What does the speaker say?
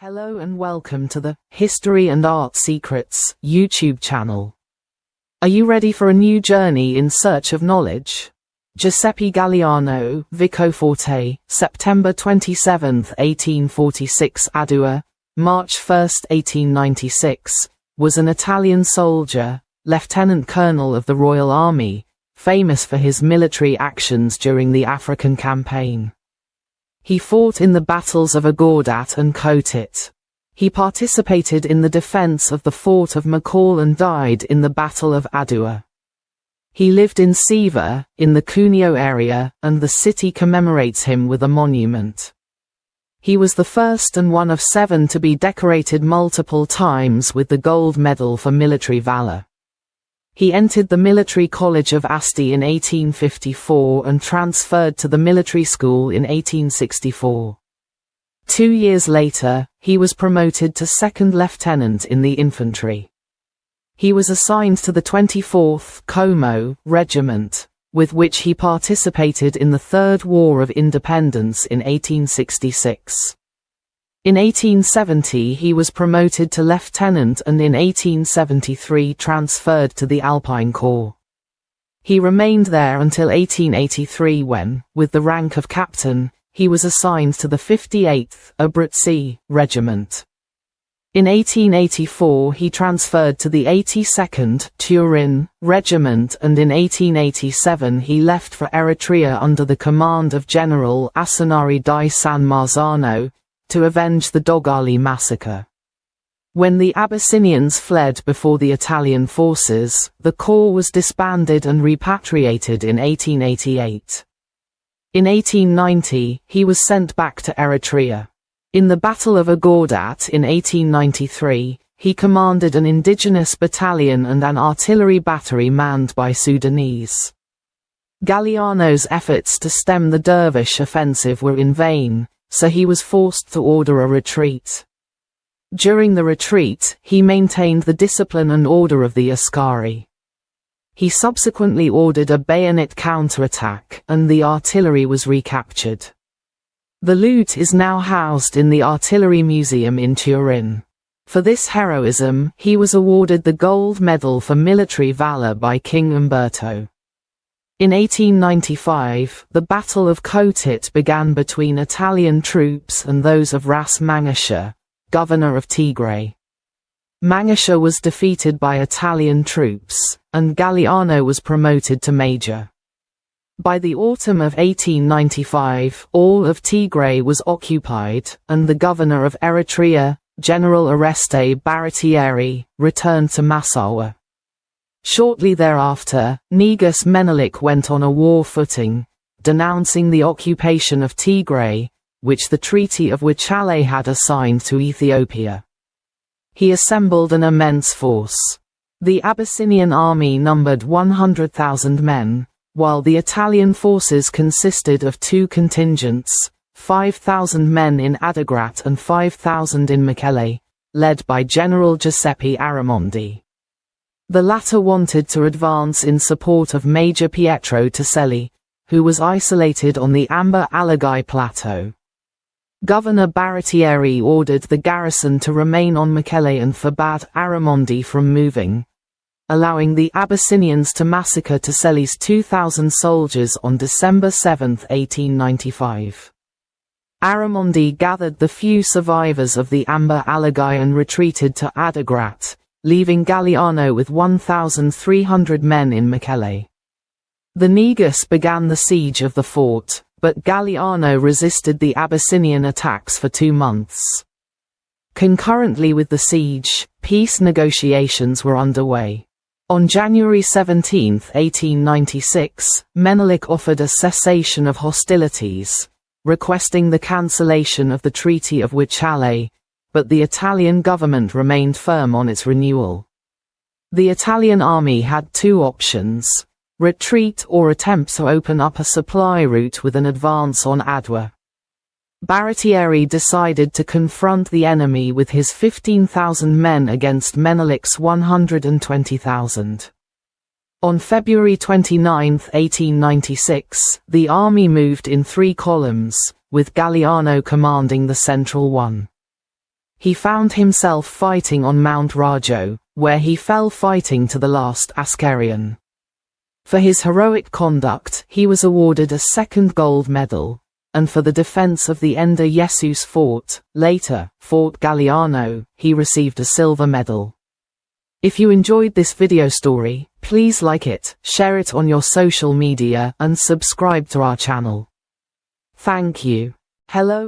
Hello and welcome to the History and Art Secrets YouTube channel. Are you ready for a new journey in search of knowledge? Giuseppe Galliano, Vicoforte, September 27, 1846 Adua, March 1, 1896, was an Italian soldier, lieutenant colonel of the Royal Army, famous for his military actions during the African campaign. He fought in the battles of Agordat and Kotit. He participated in the defense of the fort of McCall and died in the Battle of Adua. He lived in Siva, in the Cuneo area, and the city commemorates him with a monument. He was the first and one of 7 to be decorated multiple times with the gold medal for military valor. He entered the military college of Asti in 1854 and transferred to the military school in 1864. 2 years later, he was promoted to second lieutenant in the infantry. He was assigned to the 24th Como Regiment, with which he participated in the Third War of Independence in 1866. In 1870 he was promoted to lieutenant and in 1873 transferred to the Alpine Corps. He remained there until 1883 when, with the rank of captain, he was assigned to the 58th Abruzzi Regiment. In 1884 he transferred to the 82nd Turin Regiment and in 1887 he left for Eritrea under the command of General Asinari di San Marzano, to avenge the Dogali massacre. When the Abyssinians fled before the Italian forces, the corps was disbanded and repatriated in 1888. In 1890, he was sent back to Eritrea. In the Battle of Agordat in 1893, he commanded an indigenous battalion and an artillery battery manned by Sudanese. Galliano's efforts to stem the Dervish offensive were in vain, so he was forced to order a retreat. During the retreat, he maintained the discipline and order of the askari. He subsequently ordered a bayonet counterattack, and the artillery was recaptured. The loot is now housed in the Artillery Museum in Turin. For this heroism, he was awarded the Gold Medal for Military Valor by King Umberto. In 1895, the Battle of Kotit began between Italian troops and those of Ras Mangasha, governor of Tigray. Mangasha was defeated by Italian troops, and Galliano was promoted to major. By the autumn of 1895, all of Tigray was occupied, and the governor of Eritrea, General Oreste Baratieri, returned to Massawa. Shortly thereafter, Negus Menelik went on a war footing, denouncing the occupation of Tigray, which the Treaty of Wuchale had assigned to Ethiopia. He assembled an immense force. The Abyssinian army numbered 100,000 men, while the Italian forces consisted of 2 contingents, 5,000 men in Adigrat and 5,000 in Mekelle, led by General Giuseppe Aramondi. The latter wanted to advance in support of Major Pietro Taselli, who was isolated on the Amber Alagai Plateau. Governor Baratieri ordered the garrison to remain on Mekelle and forbade Aramondi from moving, allowing the Abyssinians to massacre Taselli's 2,000 soldiers on December 7, 1895. Aramondi gathered the few survivors of the Amber Alagai and retreated to Adigrat, leaving Galliano with 1,300 men in Mekelle. The Negus began the siege of the fort, but Galliano resisted the Abyssinian attacks for 2 months. Concurrently with the siege, peace negotiations were underway. On January 17, 1896, Menelik offered a cessation of hostilities, requesting the cancellation of the Treaty of Wuchale, but the Italian government remained firm on its renewal. The Italian army had 2 options: retreat or attempt to open up a supply route with an advance on Adwa. Baratieri decided to confront the enemy with his 15,000 men against Menelik's 120,000. On February 29, 1896, the army moved in 3 columns, with Galliano commanding the central one. He found himself fighting on Mount Rajo, where he fell fighting to the last Ascarian. For his heroic conduct, he was awarded a second gold medal, and for the defense of the Ender Jesus fort, later Fort Galliano, he received a silver medal. If you enjoyed this video story, please like it, share it on your social media, and subscribe to our channel. Thank you. Hello.